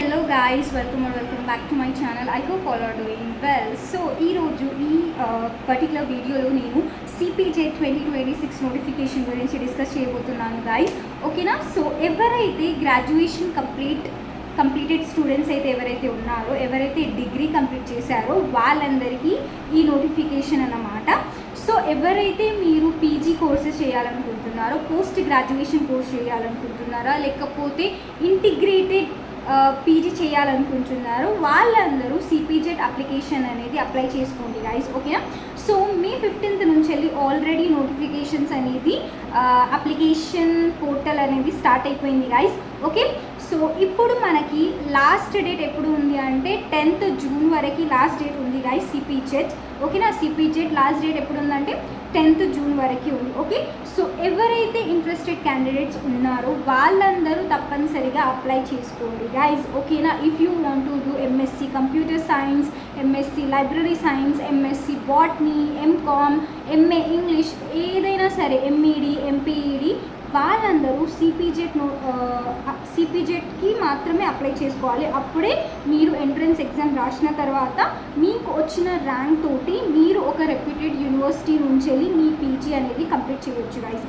hello guys, welcome back to my channel. I hope all are doing well. So ee roju particular video lo nenu CPJ 2026 notification gurinchi discuss cheyabothunanu guys. Okay na? So evaraithe graduation completed students అయితే ఎవరైతే ఉన్నారో, ఎవరైతే degree complete చేశారో వాళ్ళందరికీ ఈ notification అన్నమాట. So ఎవరైతే మీరు పీజీ కోర్సెస్ చేయాలనుకుంటున్నారో, పోస్ట్ గ్రాడ్యుయేషన్ కోర్స్ చేయాలనుకుంటున్నారా, లేకపోతే ఇంటిగ్రేటెడ్ పీజీ చేయాలనుకుంటున్నారో వాళ్ళందరూ సిపిజెడ్ అప్లికేషన్ అనేది అప్లై చేసుకోండి గైస్. ఓకేనా? సో మే 15th నుంచి వెళ్ళి ఆల్రెడీ నోటిఫికేషన్స్ అనేది అప్లికేషన్ పోర్టల్ అనేది స్టార్ట్ అయిపోయింది గైస్. ఓకే, సో ఇప్పుడు మనకి లాస్ట్ డేట్ ఎప్పుడు ఉంది అంటే 10th June వరకు లాస్ట్ డేట్ ఉంది గైస్ సిపిజెడ్. ఓకేనా? సిపిజెడ్ లాస్ట్ డేట్ ఎప్పుడు ఉందంటే 10th June వరకు ఉంది. ఓకే, సో ఎవరైతే ఇంట్రెస్టెడ్ క్యాండిడేట్స్ ఉన్నారో వాళ్ళందరూ తప్పనిసరిగా అప్లై చేసుకోండి గైస్. ఓకేనా? If you want to do MSc computer science, MSc library science, MSc botany, MCom, MA English, ఏదైనా సరే, ఎంఈడి, ఎంపీఈడి, వాళ్ళందరూ సిపిజెడ్కి మాత్రమే అప్లై చేసుకోవాలి. అప్పుడే మీరు ఎంట్రన్స్ ఎగ్జామ్ రాసిన తర్వాత మీకు వచ్చిన ర్యాంక్ తోటి మీరు ఒక రెప్యూటెడ్ యూనివర్సిటీ నుంచి వెళ్ళి మీ పీజీ అనేది కంప్లీట్ చేయవచ్చు గైస్.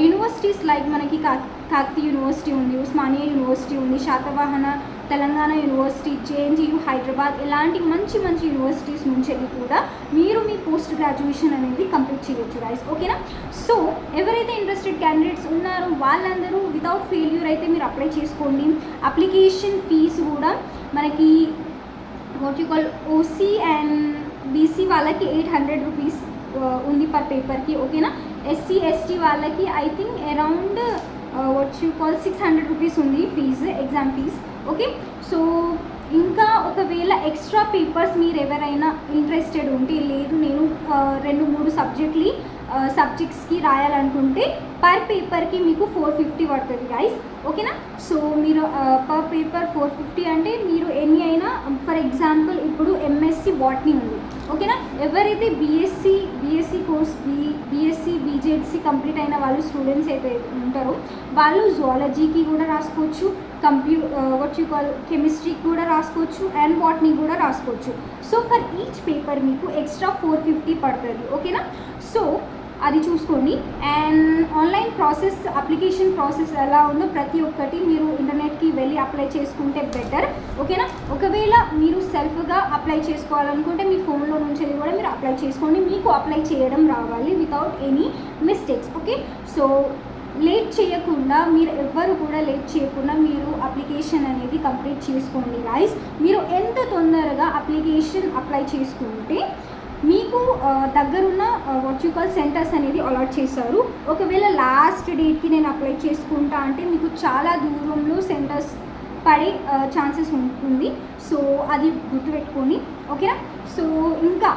యూనివర్సిటీస్ లైక్ మనకి కాకతీయ యూనివర్సిటీ ఉంది, ఉస్మానియా యూనివర్సిటీ ఉంది, శాతవాహన తెలంగాణ యూనివర్సిటీ, జేఎన్టీయూ హైదరాబాద్, ఇలాంటి మంచి యూనివర్సిటీస్ నుంచి వెళ్ళి కూడా మీరు మీ పోస్ట్ గ్రాడ్యుయేషన్ అనేది కంప్లీట్ చేయవచ్చు గైస్. ఓకేనా? సో ఎవరైతే ఇంట్రెస్టెడ్ క్యాండిడేట్స్ ఉన్నారో వాళ్ళందరూ వితౌట్ ఫెయిల్యూర్ అయితే మీరు అప్లై చేసుకోండి. అప్లికేషన్ ఫీజు కూడా మనకి what you call OC and BC వాళ్ళకి 800 రూపీస్ ఉంది పర్ పేపర్కి. ఓకేనా? ఎస్సీ ఎస్టీ వాళ్ళకి I think around what you call 600 rupees ఉంది fee, exam fees. Okay, so ఇంకా ఒకవేళ ఎక్స్ట్రా పేపర్స్ మీరు ఎవరైనా ఇంట్రెస్టెడ్ ఉంటే, లేదు నేను 2-3 సబ్జెక్ట్స్కి రాయాలనుకుంటే పర్ పేపర్కి మీకు 450 పడుతుంది గైస్. ఓకేనా? సో మీరు పర్ పేపర్ 450 అంటే మీరు ఎన్ని అయినా, ఫర్ ఎగ్జాంపుల్ ఇప్పుడు ఎంఎస్సి బాటనీ ఉంది. ఓకేనా? ఎవరైతే BSc course BSc BZC complete అయిన వాళ్ళు స్టూడెంట్స్ అయితే ఉంటారో వాళ్ళు జువాలజీకి కూడా రాసుకోవచ్చు, వాట్ యూ కాల్ కెమిస్ట్రీకి కూడా రాసుకోవచ్చు, అండ్ బాటనీ కూడా రాసుకోవచ్చు. సో ఫర్ ఈచ్ పేపర్ మీకు ఎక్స్ట్రా 450 పడుతుంది. ఓకేనా? సో అది చూసుకోండి. And online process, application process ఎలా ఉందో ప్రతి ఒక్కటి మీరు ఇంటర్నెట్కి వెళ్ళి అప్లై చేసుకుంటే బెటర్. ఓకేనా? ఒకవేళ మీరు సెల్ఫ్గా అప్లై చేసుకోవాలనుకుంటే మీ ఫోన్లో నుంచి కూడా మీరు అప్లై చేసుకోండి. మీకు అప్లై చేయడం రావాలి without any mistakes. Okay, so late చేయకుండా, మీరు ఎవ్వరు కూడా లేట్ చేయకుండా మీరు అప్లికేషన్ అనేది కంప్లీట్ చేసుకోండి గైస్. మీరు ఎంత తొందరగా అప్లికేషన్ అప్లై చేసుకుంటే మీకు దగ్గరున్న వాట్ యూ కాల్ సెంటర్స్ అనేది అలాట్ చేస్తారు. ఒకవేళ లాస్ట్ డేట్కి నేను అప్లై చేసుకుంటా అంటే మీకు చాలా దూరంలో సెంటర్స్ పడే ఛాన్సెస్ ఉంటుంది. సో అది గుర్తుపెట్టుకొని. ఓకేనా? సో ఇంకా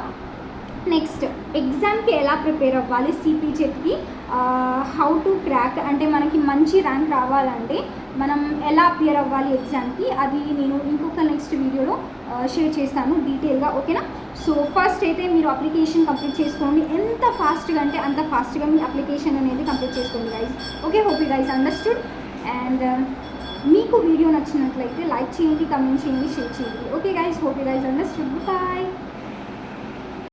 నెక్స్ట్ ఎగ్జామ్కి ఎలా ప్రిపేర్ అవ్వాలి, సిపిజెడ్కి హౌ టు క్రాక్, అంటే మనకి మంచి ర్యాంక్ రావాలంటే మనం ఎలా అపియర్ అవ్వాలి ఎగ్జామ్కి, అది నేను ఇంకొక నెక్స్ట్ వీడియోలో షేర్ చేస్తాను డీటెయిల్గా. ఓకేనా? సో ఫస్ట్ అయితే మీరు అప్లికేషన్ కంప్లీట్ చేసుకోండి. ఎంత ఫాస్ట్గా అంటే అంత ఫాస్ట్గా మీ అప్లికేషన్ అనేది కంప్లీట్ చేసుకోండి guys. Okay, hope you guys understood. And మీకు వీడియో నచ్చినట్లయితే లైక్ చేయండి, కమెంట్ చేయండి, షేర్ చేయండి. Okay guys, hope you guys understood. Bye.